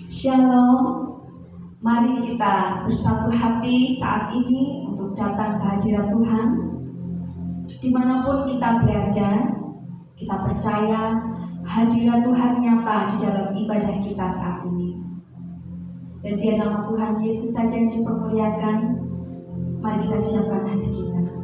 Shalom, mari kita bersatu hati saat ini untuk datang ke hadirat Tuhan. Dimanapun kita berada, kita percaya hadirat Tuhan nyata di dalam ibadah kita saat ini. Dan biar nama Tuhan Yesus saja yang dipermuliakan, mari kita siapkan hati kita.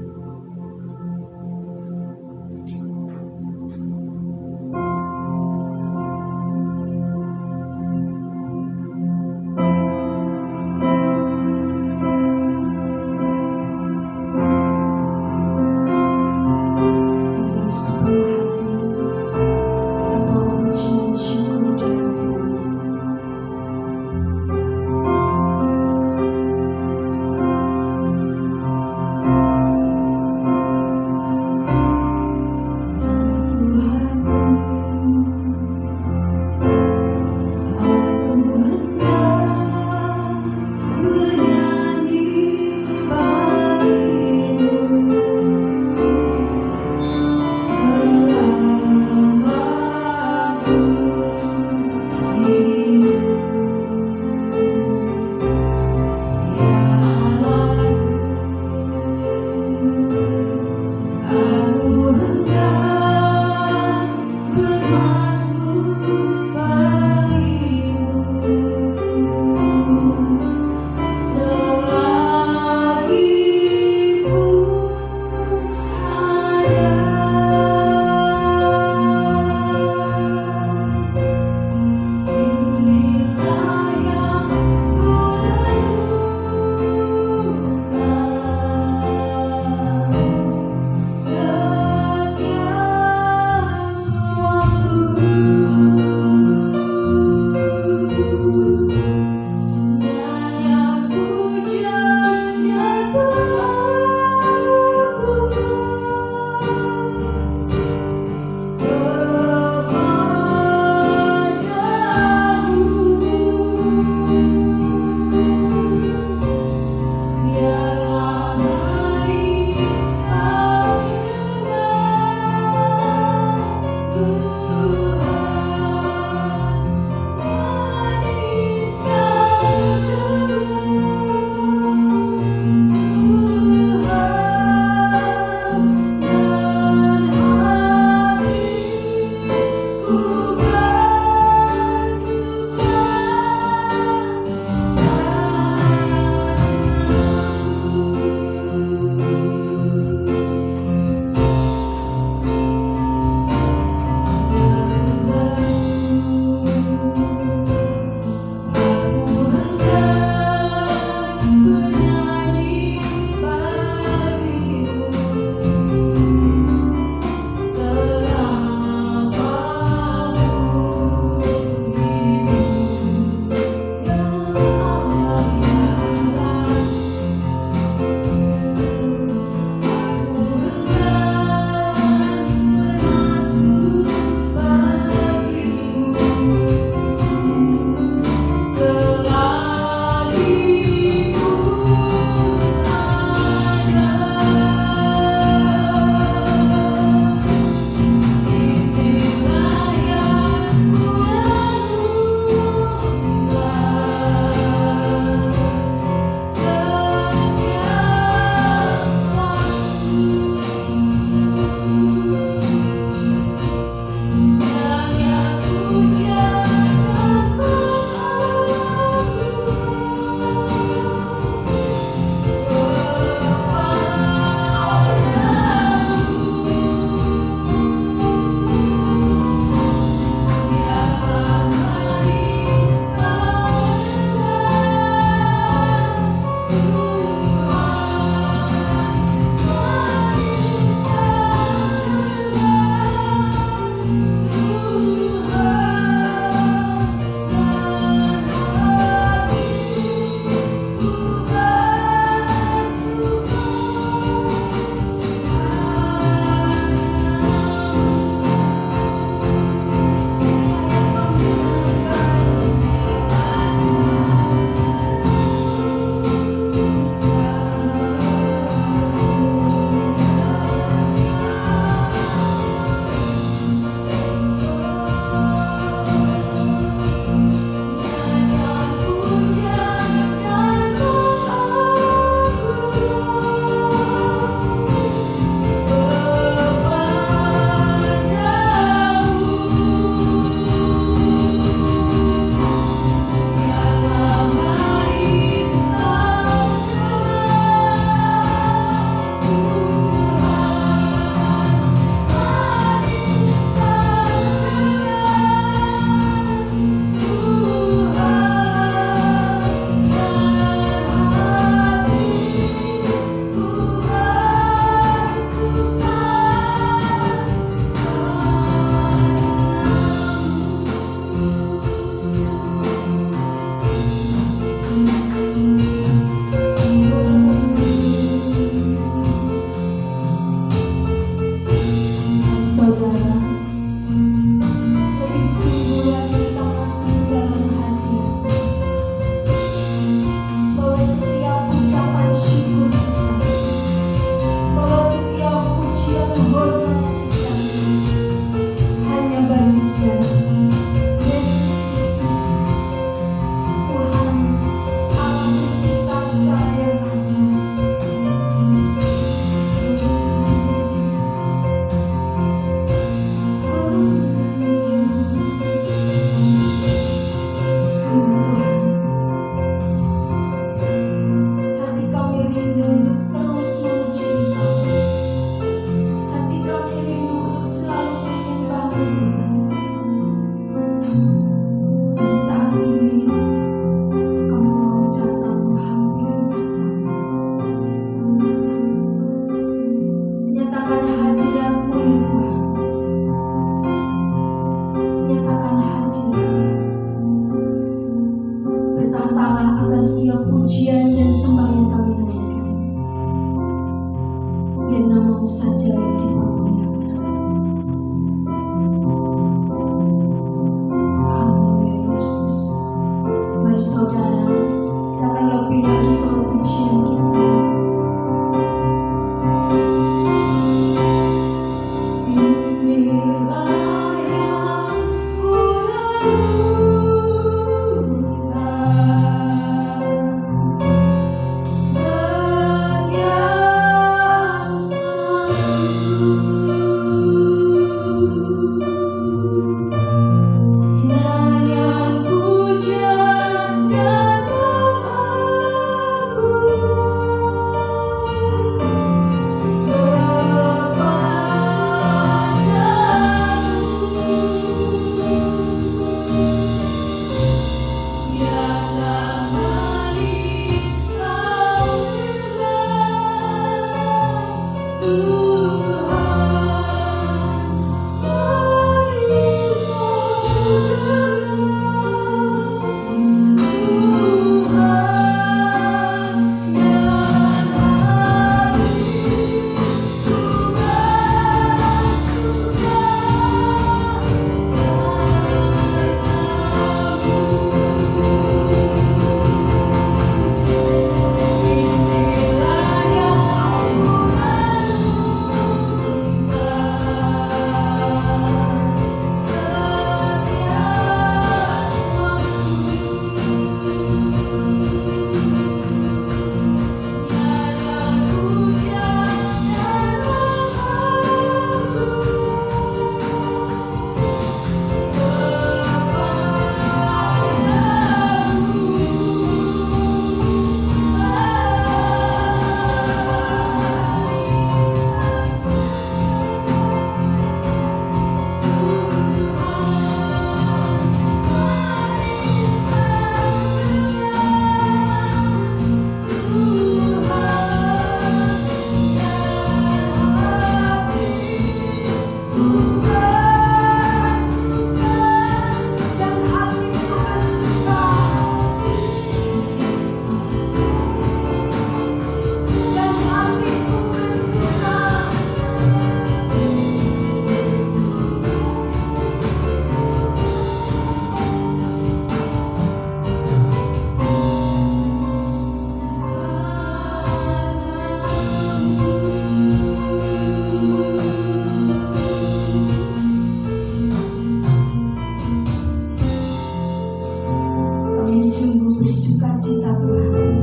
bersukacita Tuhan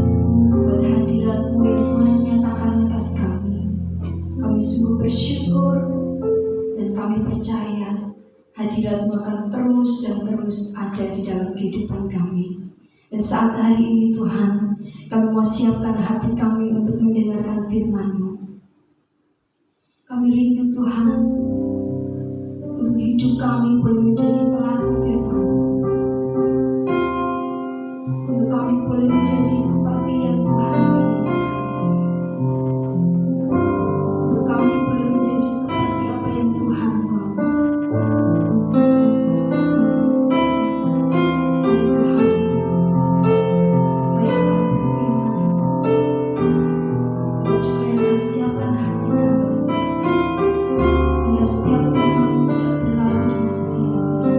buat hadirat-Mu yang Tuhan nyatakan atas kami. Kami sungguh bersyukur dan kami percaya hadirat-Mu akan terus dan terus ada di dalam kehidupan kami. Dan saat hari ini Tuhan, kami mau siapkan hati kami untuk mendengarkan firman-Mu. Kami rindu Tuhan untuk hidup kami boleh menjadi pelaku firman-Mu. Untuk kami boleh menjadi seperti yang Tuhan inginkan. Untuk kami boleh menjadi seperti apa yang Tuhan mau. Mari Tuhan, baik kami berfirman, Kau juga yang akan siapkan hati kami, sehingga setiap firman-Mu tidak berlalu dengan sia-sia.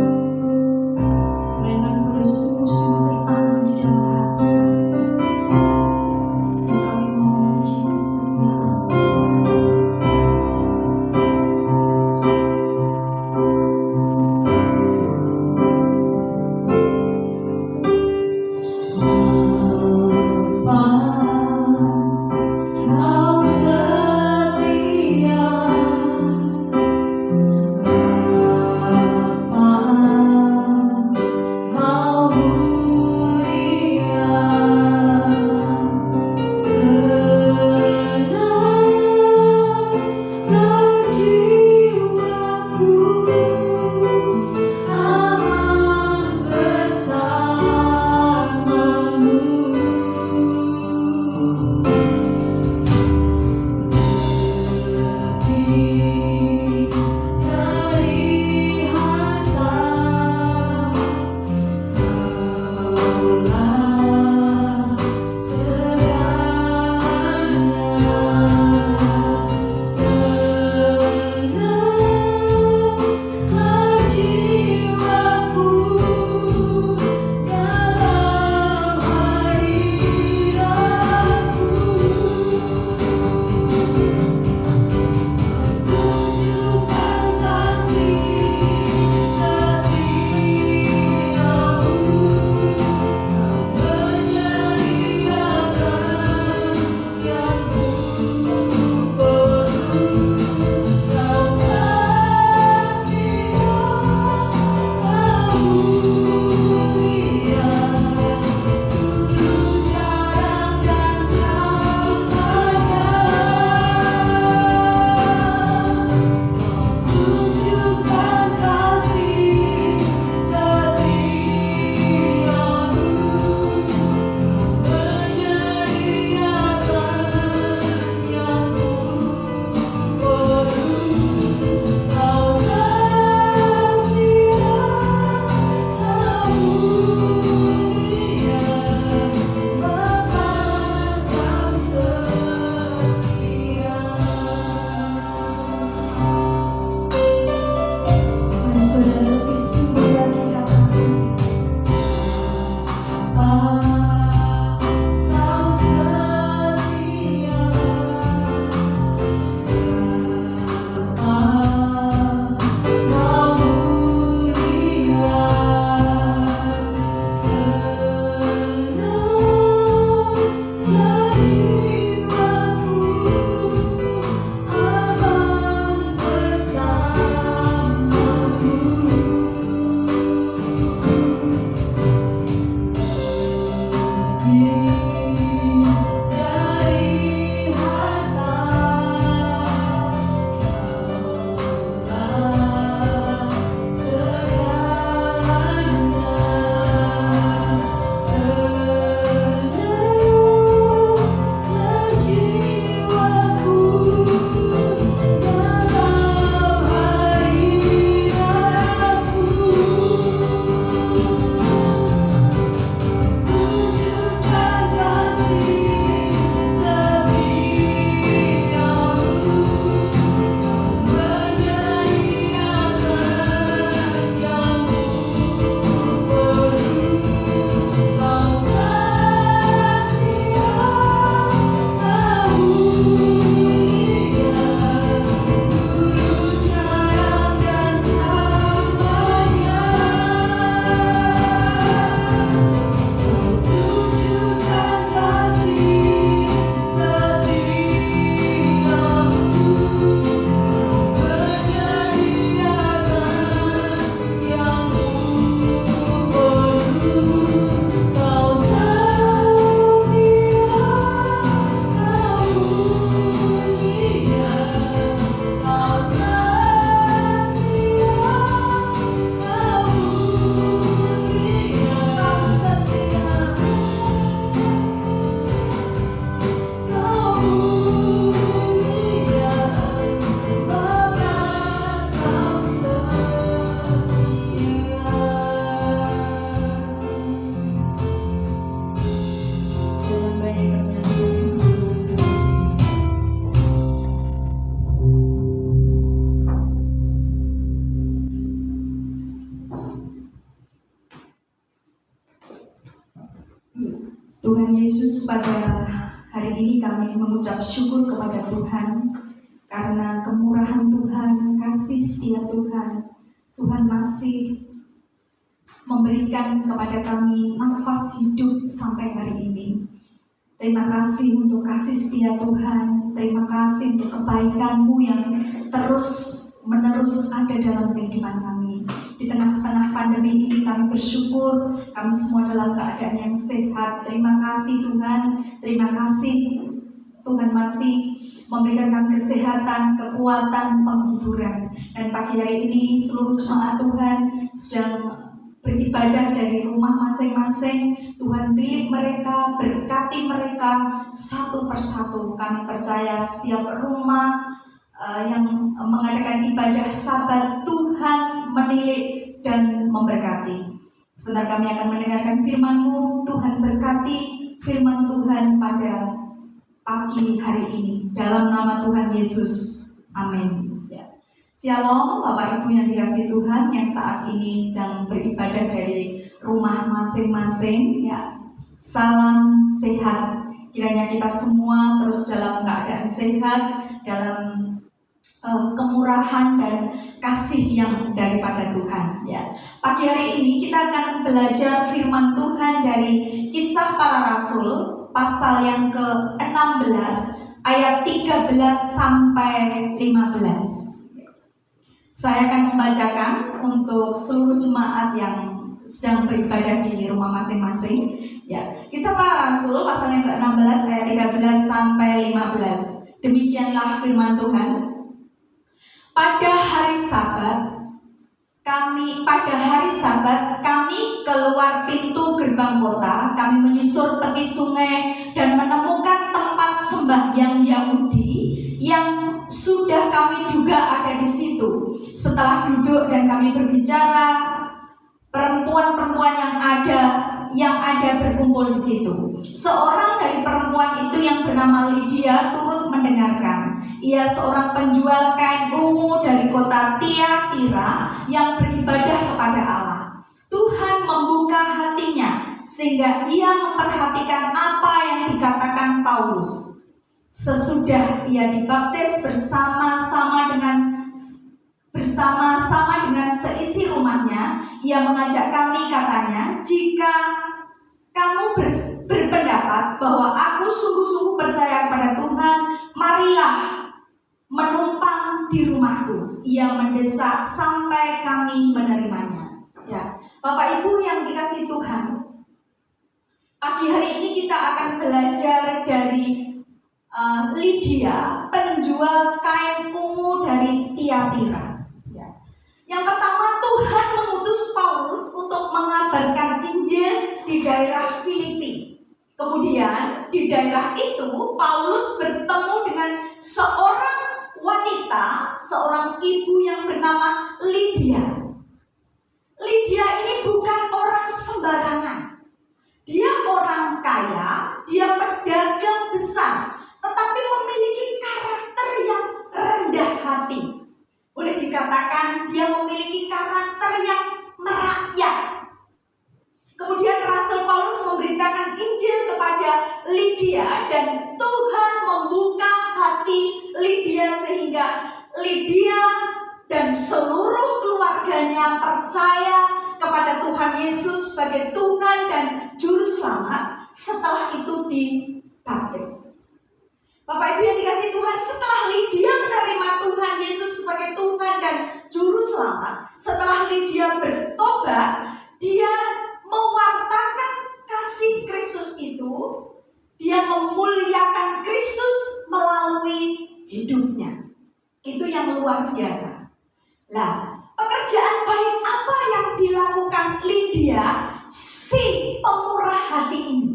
Tuhan Yesus, pada hari ini kami mengucap syukur kepada Tuhan karena kemurahan Tuhan, kasih setia Tuhan. Tuhan masih memberikan kepada kami nafas hidup sampai hari ini. Terima kasih untuk kasih setia Tuhan. Terima kasih untuk kebaikan-Mu yang terus-menerus ada dalam kehidupan kami. Di tengah-tengah pandemi ini kami bersyukur kami semua dalam keadaan yang sehat. Terima kasih Tuhan. Terima kasih Tuhan masih memberikan kami kesehatan, kekuatan, penghiburan. Dan pagi hari ini seluruh jemaat Tuhan sedang beribadah dari rumah masing-masing. Tuhan pilih mereka, berkati mereka satu persatu. Kami percaya setiap rumah yang mengadakan ibadah Sabat, Tuhan menilik dan memberkati. Sebentar kami akan mendengarkan firman-Mu. Tuhan berkati firman Tuhan pada pagi hari ini. Dalam nama Tuhan Yesus. Amin. Shalom Bapak Ibu yang dikasihi Tuhan yang saat ini sedang beribadah dari rumah masing-masing. Salam sehat. Kiranya kita semua terus dalam keadaan sehat, dalam kemurahan dan kasih yang daripada Tuhan. Pagi hari ini kita akan belajar firman Tuhan dari Kisah Para Rasul pasal yang ke-16 ayat 13 sampai 15. Saya akan membacakan untuk seluruh jemaat yang sedang beribadah di rumah masing-masing. Kisah Para Rasul pasal yang ke-16 ayat 13 sampai 15. Demikianlah firman Tuhan. Pada hari Sabat kami keluar pintu gerbang kota. Kami menyusur tepi sungai dan menemukan tempat sembahyang Yahudi yang sudah kami duga ada di situ. Setelah duduk dan kami berbicara, perempuan-perempuan yang ada berkumpul di situ. Seorang dari perempuan itu yang bernama Lydia turut mendengarkan. Ia seorang penjual kain ungu dari kota Tiatira yang beribadah kepada Allah. Tuhan membuka hatinya sehingga ia memperhatikan apa yang dikatakan Paulus. Sesudah ia dibaptis bersama-sama dengan seisi rumahnya, ia mengajak kami, katanya, jika kamu berpendapat bahwa aku sungguh-sungguh percaya kepada Tuhan, marilah menumpang di rumahku. Ia mendesak sampai kami menerimanya. Bapak Ibu yang dikasihi Tuhan, pagi hari ini kita akan belajar dari Lydia, penjual kain ungu dari Tiatira. Yang pertama, Tuhan mengutus Paulus untuk mengabarkan Injil di daerah Filipi. Kemudian di daerah itu Paulus bertemu dengan seorang wanita, seorang ibu yang bernama Lydia. Lydia ini bukan orang sembarangan. Dia orang kaya, dia pedagang besar, tetapi memiliki karakter yang rendah hati. Boleh dikatakan dia memiliki karakter yang merakyat. Kemudian Rasul Paulus memberitakan Injil kepada Lydia dan Tuhan membuka hati Lydia sehingga Lydia dan seluruh keluarganya percaya kepada Tuhan Yesus sebagai Tuhan dan Juru Selamat. Setelah itu dibaptis. Bapak Ibu yang dikasihi Tuhan, setelah Lydia menerima Tuhan Yesus sebagai Tuhan dan Juru Selamat, setelah Lydia bertobat, dia mewartakan kasih Kristus itu, dia memuliakan Kristus melalui hidupnya. Itu yang luar biasa. Pekerjaan baik apa yang dilakukan Lydia, si pemurah hati ini?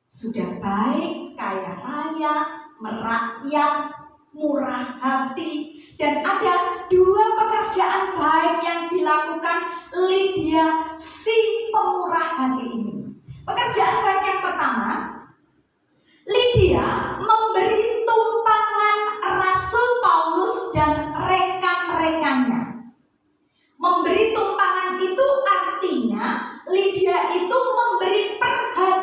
Sudah baik, kaya raya, merakyat, murah hati. Dan ada dua pekerjaan baik yang dilakukan Lydia, si pemurah hati ini. Pekerjaan baik yang pertama, Lydia memberi tumpangan Rasul Paulus dan rekan-rekannya. Memberi tumpangan itu artinya Lydia itu memberi perhatian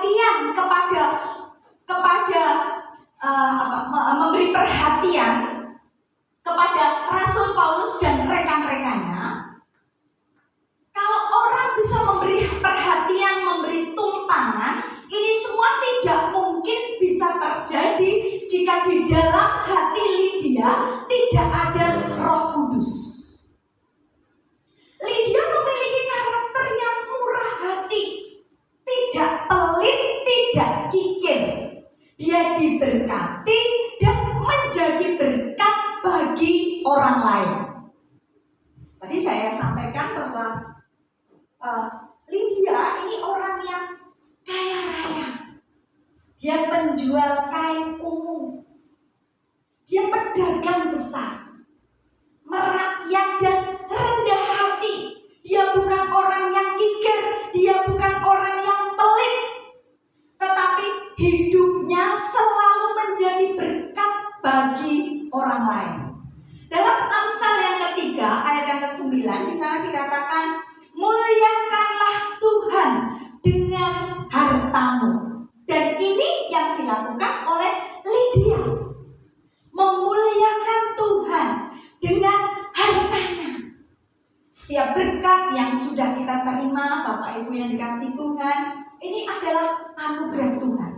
Bapak Ibu yang dikasihi Tuhan, ini adalah anugerah Tuhan.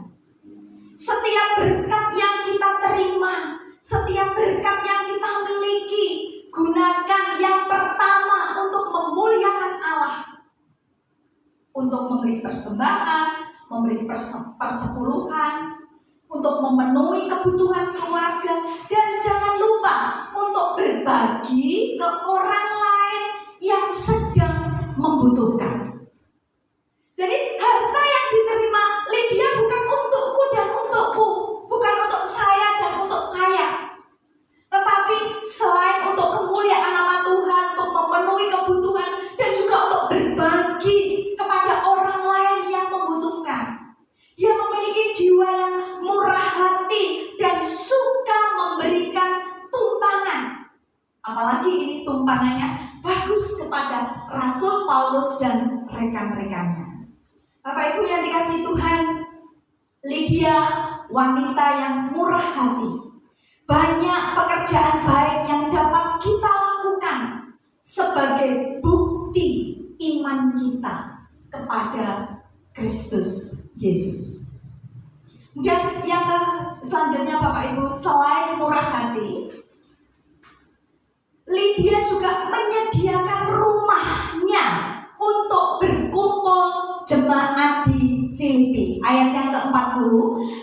Setiap berkat yang kita terima, setiap berkat yang kita miliki, gunakan yang pertama untuk memuliakan Allah. Untuk memberi persembahan, memberi persepuluhan, untuk memenuhi kebutuhan keluarga, dan jangan lupa untuk berbagi ke orang lain yang sedang membutuhkan. Jadi harta yang diterima Lydia bukan untukku dan untukku, bukan untuk saya dan untuk saya, tetapi selain untuk kemuliaan nama Tuhan, untuk memenuhi kebutuhan, dan juga untuk berbagi kepada orang lain yang membutuhkan. Dia memiliki jiwa yang murah hati dan suka memberikan tumpangan. Apalagi ini tumpangannya bagus kepada Rasul Paulus dan rekan-rekannya. Bapak Ibu yang dikasihi Tuhan, Lydia wanita yang murah hati. Banyak pekerjaan baik yang dapat kita lakukan sebagai bukti iman kita kepada Kristus Yesus. Dan yang selanjutnya Bapak Ibu, selain murah hati, Lydia juga menyediakan rumahnya untuk berkumpul jemaat di Filipi. Ayat yang ke-40,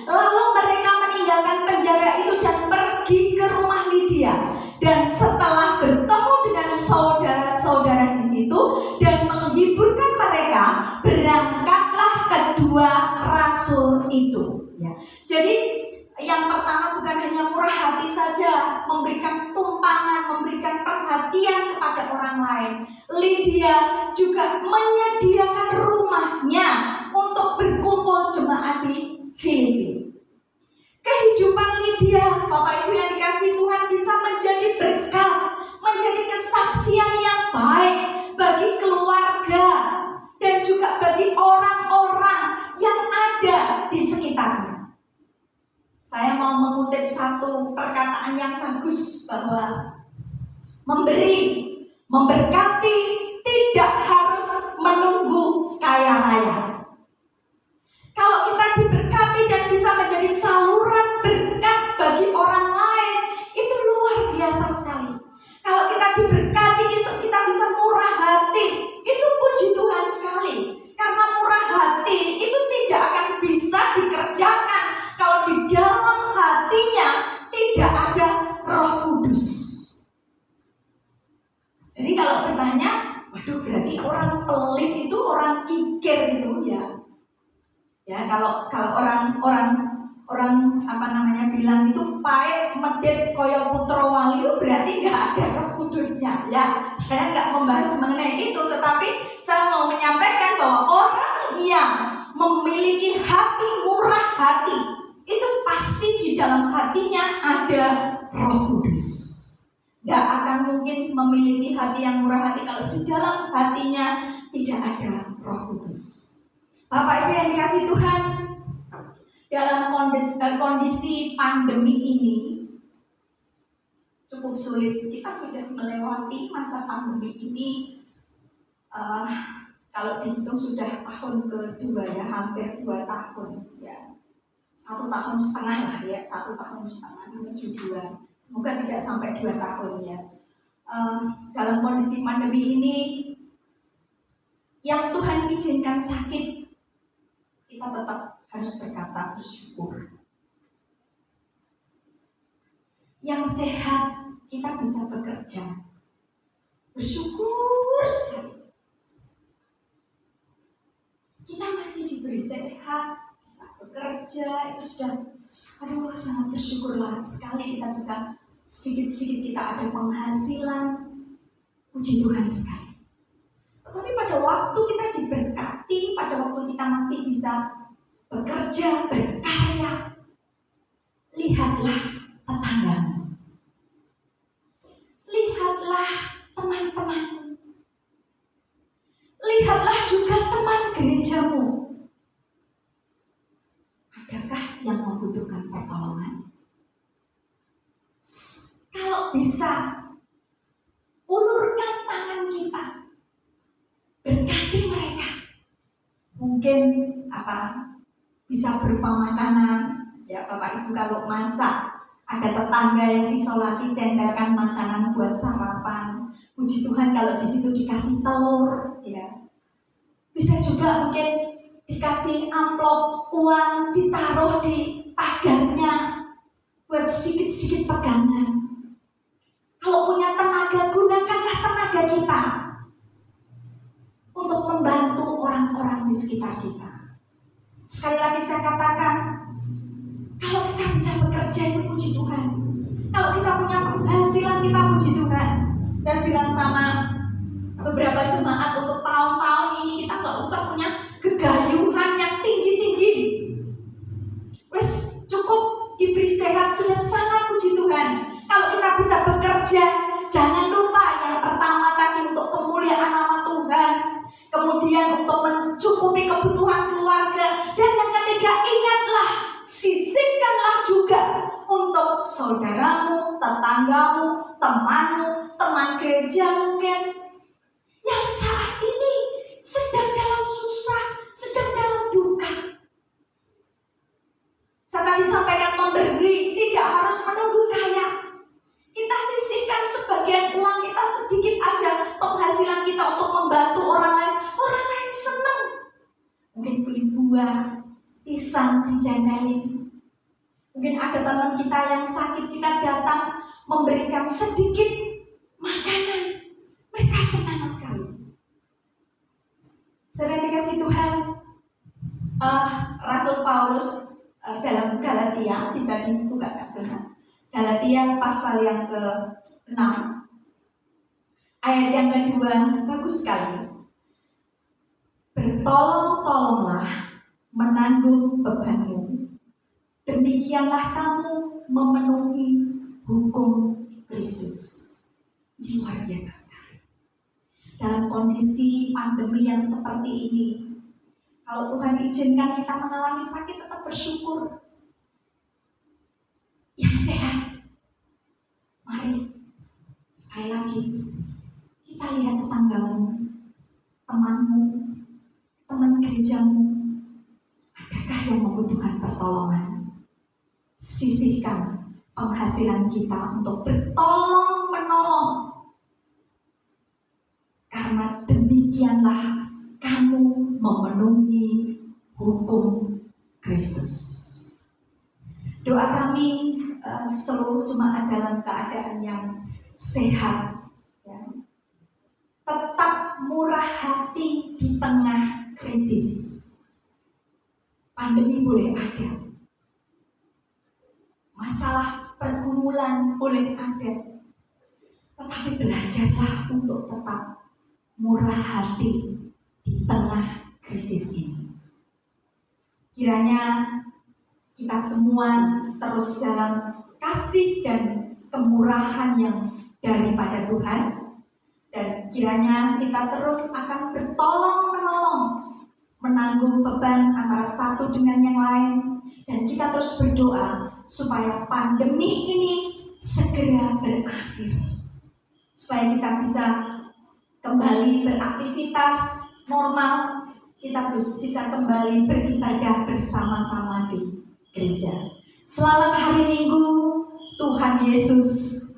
lalu mereka meninggalkan penjara itu dan pergi ke rumah Lydia. Dan setelah bertemu dengan saudara-saudara di situ dan menghiburkan mereka, berangkatlah kedua rasul itu. Ya. Jadi yang pertama bukan hanya murah hati saja, memberikan tumpangan, memberikan perhatian kepada orang lain. Lydia juga menyediakan rumahnya untuk berkumpul jemaat di Filipi. Kehidupan Lydia, Bapak Ibu yang dikasihi Tuhan, bisa menjadi berkat, menjadi kesaksian yang baik bagi keluarga dan juga bagi orang-orang yang ada di sekitarnya. Saya mau mengutip satu perkataan yang bagus, bahwa memberi, memberkati tidak harus menunggu kaya raya. Kalau kita diberkati dan bisa menjadi saluran berkat bagi orang lain, itu luar biasa sekali. Kalau kita diberkati, kita bisa murah hati, itu puji Tuhan sekali. Karena murah hati itu tidak akan bisa dikerjakan kalau di dalam hatinya tidak ada Roh Kudus. Jadi kalau bertanya, waduh berarti orang pelit itu, orang kikir itu ya. Ya, kalau orang bilang itu pahit medit koyo putra wali, itu berarti nggak ada Roh Kudusnya. Ya, saya nggak membahas mengenai itu, tetapi saya mau menyampaikan bahwa orang yang memiliki hati murah hati itu pasti di dalam hatinya ada Roh Kudus. Nggak akan mungkin memiliki hati yang murah hati kalau di dalam hatinya tidak ada Roh Kudus. Bapak Ibu yang dikasihi Tuhan, dalam kondisi pandemi ini cukup sulit. Kita sudah melewati masa pandemi ini, kalau dihitung sudah tahun kedua ya, hampir 2 tahun ya, 1,5 tahun lah ya, 1,5 tahun menuju 2. Semoga tidak sampai 2 tahun ya. Dalam kondisi pandemi ini, yang Tuhan izinkan sakit, kita tetap harus berkata bersyukur. Yang sehat, kita bisa bekerja, bersyukur sekali. Kita masih diberi sehat, bisa bekerja, itu sudah, sangat bersyukurlah sekali. Kita bisa sedikit-sedikit, kita ada penghasilan, puji Tuhan sekali. Tetapi pada waktu kita diberkati, pada waktu kita masih bisa bekerja, berkarya, lihatlah tetanggamu, lihatlah teman-temanmu, lihatlah juga teman gerejamu. Adakah yang membutuhkan pertolongan? Kalau bisa, ulurkan tangan kita, berkati mereka. mungkin bisa berupa makanan. Ya Bapak Ibu kalau masak, ada tetangga yang isolasi cenderkan makanan buat sarapan. Puji Tuhan kalau di situ dikasih telur, ya. Bisa juga mungkin dikasih amplop uang ditaruh di pagarnya buat sedikit-sedikit pegangan. Kalau punya tenaga, gunakanlah tenaga kita untuk membantu orang-orang di sekitar kita. Sekali lagi saya katakan, kalau kita bisa bekerja itu puji Tuhan. Kalau kita punya penghasilan kita puji Tuhan. Saya bilang sama beberapa jemaat, untuk tahun-tahun ini kita nggak usah punya kegayuhan yang tinggi-tinggi. Wes cukup diberi sehat sudah sangat puji Tuhan. Kalau kita bisa bekerja, jangan lupa yang pertama tadi untuk kemuliaan nama Tuhan, kemudian untuk mencukupi kebutuhan keluarga, dan yang ketiga ingatlah, sisihkanlah juga untuk saudaramu, tetanggamu, temanmu, teman gereja mungkin yang saat ini sedang dalam susah, sedang dalam duka. Saya tadi sampaikan memberi tidak harus menunggu kaya. Kita sisihkan sebagian uang kita sedikit aja, penghasilan kita untuk membantu orang lain. Orang lain senang. Mungkin beli buah, pisang dicendelin. Mungkin ada teman kita yang sakit, kita datang memberikan sedikit makanan. Mereka senang sekali. Saudara dikasih Tuhan, Rasul Paulus dalam Galatia, bisa dibuka Kak Jona. Galatia pasal yang ke-6 ayat yang kedua, bagus sekali. Bertolong-tolonglah menanggung bebanmu, demikianlah kamu memenuhi hukum Kristus. Ini luar biasa sekali. Dalam kondisi pandemi yang seperti ini, kalau Tuhan izinkan kita mengalami sakit, tetap bersyukur. Yang sehat, mari sekali lagi kita lihat tetanggamu, temanmu, teman gerejamu, adakah yang membutuhkan pertolongan? Sisihkan penghasilan kita untuk bertolong menolong, karena demikianlah kamu memenuhi hukum Kristus. Doa kami seluruh jemaat dalam keadaan yang sehat, ya. Tetap murah hati di tengah krisis. Pandemi boleh ada, masalah pergumulan boleh ada, tetapi belajarlah untuk tetap murah hati di tengah krisis ini. Kiranya kita semua terus dalam kasih dan kemurahan yang daripada Tuhan, dan kiranya kita terus akan bertolong-menolong, menanggung beban antara satu dengan yang lain, dan kita terus berdoa supaya pandemi ini segera berakhir, supaya kita bisa kembali beraktivitas normal, kita bisa kembali beribadah bersama-sama di gereja. Selamat hari Minggu, Tuhan Yesus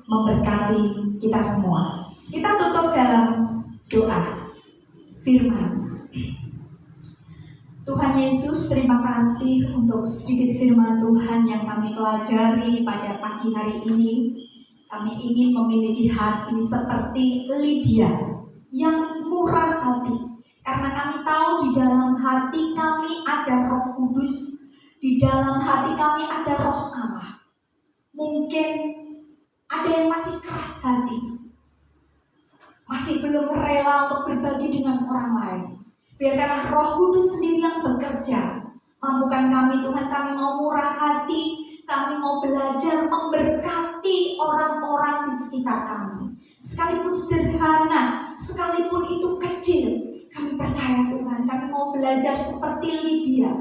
memberkati kita semua. Kita tutup dalam doa firman. Tuhan Yesus, terima kasih untuk sedikit firman Tuhan yang kami pelajari pada pagi hari ini. Kami ingin memiliki hati seperti Lydia yang murah hati, karena kami tahu di dalam hati kami ada Roh Kudus. Di dalam hati kami ada Roh Allah. Mungkin ada yang masih keras hati, masih belum rela untuk berbagi dengan orang lain. Biarkanlah Roh Kudus sendiri yang bekerja. Mampukan kami Tuhan, kami mau murah hati, kami mau belajar memberkati orang-orang di sekitar kami. Sekalipun sederhana, sekalipun itu kecil, kami percaya Tuhan, kami mau belajar seperti Lydia,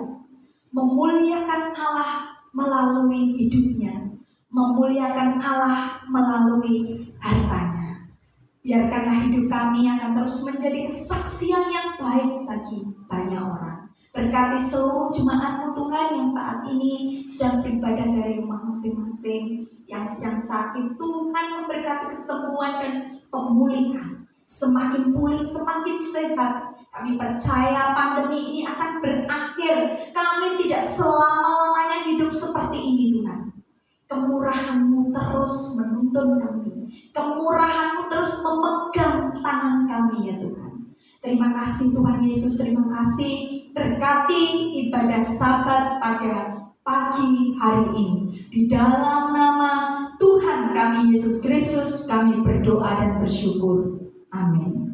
memuliakan Allah melalui hidupnya, memuliakan Allah melalui hartanya. Biarkanlah hidup kami akan terus menjadi kesaksian yang baik bagi banyak orang. Berkati seluruh jemaat-Mu Tuhan yang saat ini sedang beribadah dari rumah masing-masing, yang sedang sakit. Tuhan memberkati kesembuhan dan pemulihan, semakin pulih, semakin sehat. Kami percaya pandemi ini akan berakhir. Kami tidak selama-lamanya hidup seperti ini Tuhan. Kemurahan-Mu terus menuntun kami. Kemurahan-Mu terus memegang tangan kami ya Tuhan. Terima kasih Tuhan Yesus, terima kasih. Berkati ibadah Sabat pada pagi hari ini. Di dalam nama Tuhan kami Yesus Kristus kami berdoa dan bersyukur. Amin.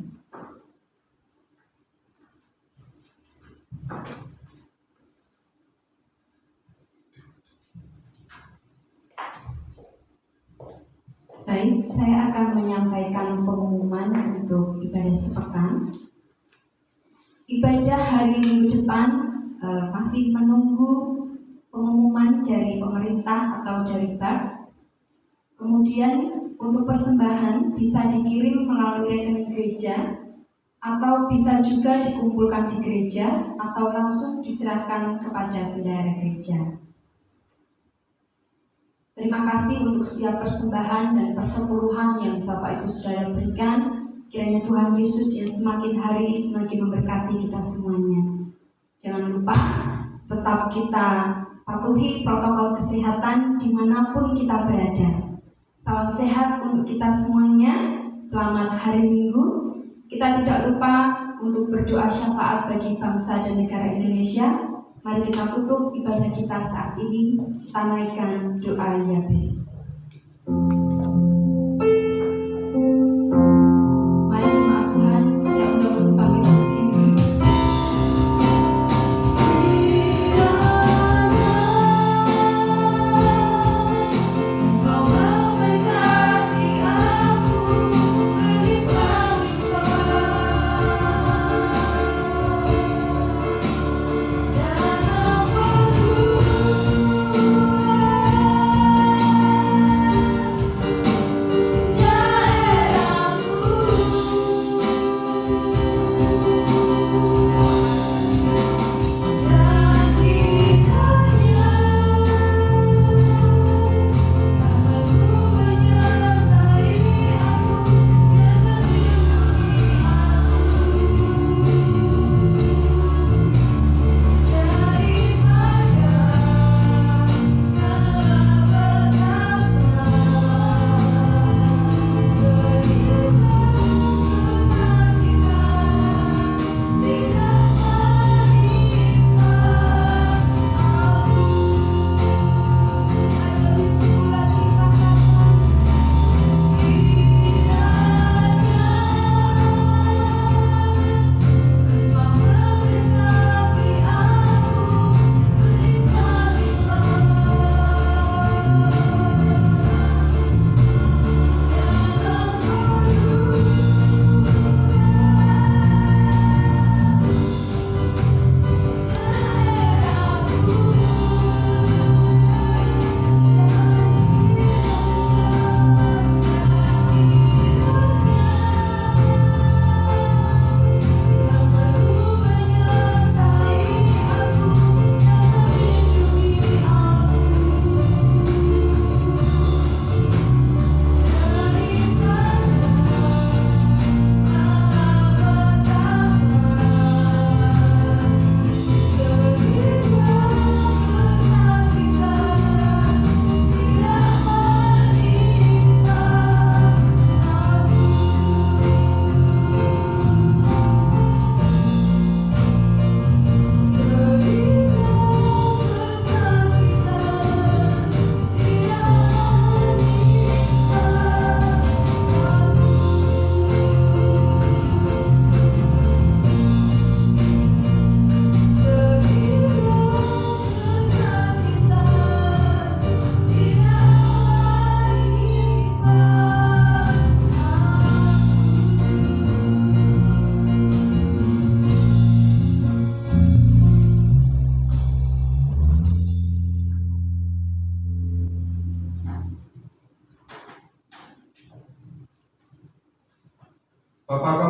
Baik, saya akan menyampaikan pengumuman untuk ibadah sepekan. Ibadah hari Minggu depan masih menunggu pengumuman dari pemerintah atau dari BAS. Kemudian untuk persembahan bisa dikirim melalui rekening gereja atau bisa juga dikumpulkan di gereja atau langsung diserahkan kepada bendahara gereja. Terima kasih untuk setiap persembahan dan persepuluhan yang Bapak Ibu Saudara berikan. Kiranya Tuhan Yesus yang semakin hari semakin memberkati kita semuanya. Jangan lupa tetap kita patuhi protokol kesehatan dimanapun kita berada. Salam sehat untuk kita semuanya. Selamat hari Minggu. Kita tidak lupa untuk berdoa syafaat bagi bangsa dan negara Indonesia. Mari kita tutup ibadah kita saat ini. Kita naikkan doa Yabes.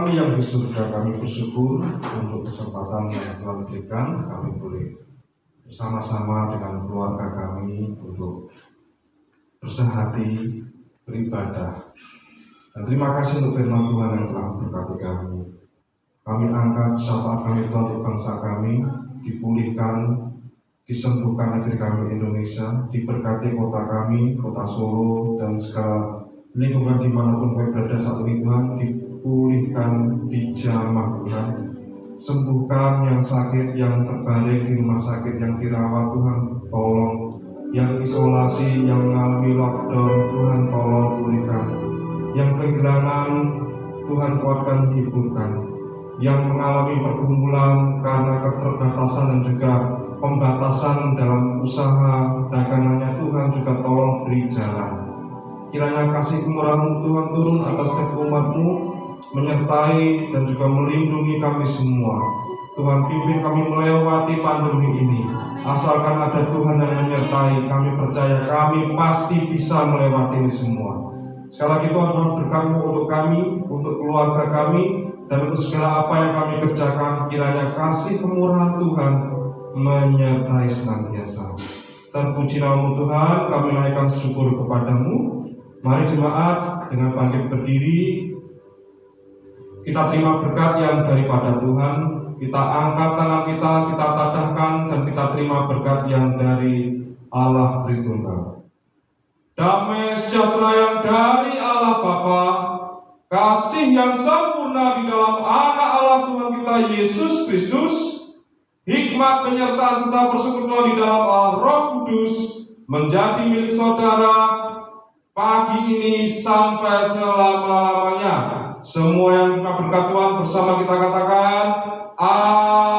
kami yang di surga, kami bersyukur untuk kesempatan yang Tuhan berikan. Kami boleh bersama-sama dengan keluarga kami untuk bersehati, beribadah. Dan terima kasih untuk firman Tuhan yang telah memberkati kami. Kami angkat syafaat kami Tuhan untuk bangsa kami, dipulihkan, disembuhkan negeri kami Indonesia, diberkati kota kami, kota Solo, dan segala lingkungan dimanapun kami berada saat ini Tuhan, dipulihkan, dijamah Tuhan. Sembuhkan yang sakit, yang terbaring di rumah sakit, yang dirawat Tuhan, tolong. Yang isolasi, yang mengalami lockdown, Tuhan tolong pulihkan. Yang kehilangan, Tuhan kuatkan, hiburkan. Yang mengalami pergumulan karena keterbatasan dan juga pembatasan dalam usaha dagangannya, Tuhan juga tolong beri jalan. Kiranya kasih kemurahan Tuhan turun atas setiap umat-Mu, menyertai dan juga melindungi kami semua. Tuhan pimpin kami melewati pandemi ini. Asalkan ada Tuhan yang menyertai, kami percaya kami pasti bisa melewati ini semua. Sekali lagi Tuhan berkat-Mu untuk kami, untuk keluarga kami, dan untuk segala apa yang kami kerjakan. Kiranya kasih kemurahan Tuhan menyertai senantiasa. Terpuji nama-Mu Tuhan, kami naikkan syukur kepada-Mu. Mari jemaat dengan bangkit berdiri, kita terima berkat yang daripada Tuhan. Kita angkat tangan kita tadahkan, dan kita terima berkat yang dari Allah Tritunggal. Damai sejahtera yang dari Allah Bapa, kasih yang sempurna di dalam Anak Allah Tuhan kita Yesus Kristus, hikmat penyertaan serta persekutuan di dalam Allah Roh Kudus menjadi milik saudara pagi ini sampai selama-lamanya. Semua yang juga berkat Tuhan bersama kita katakan, Amin.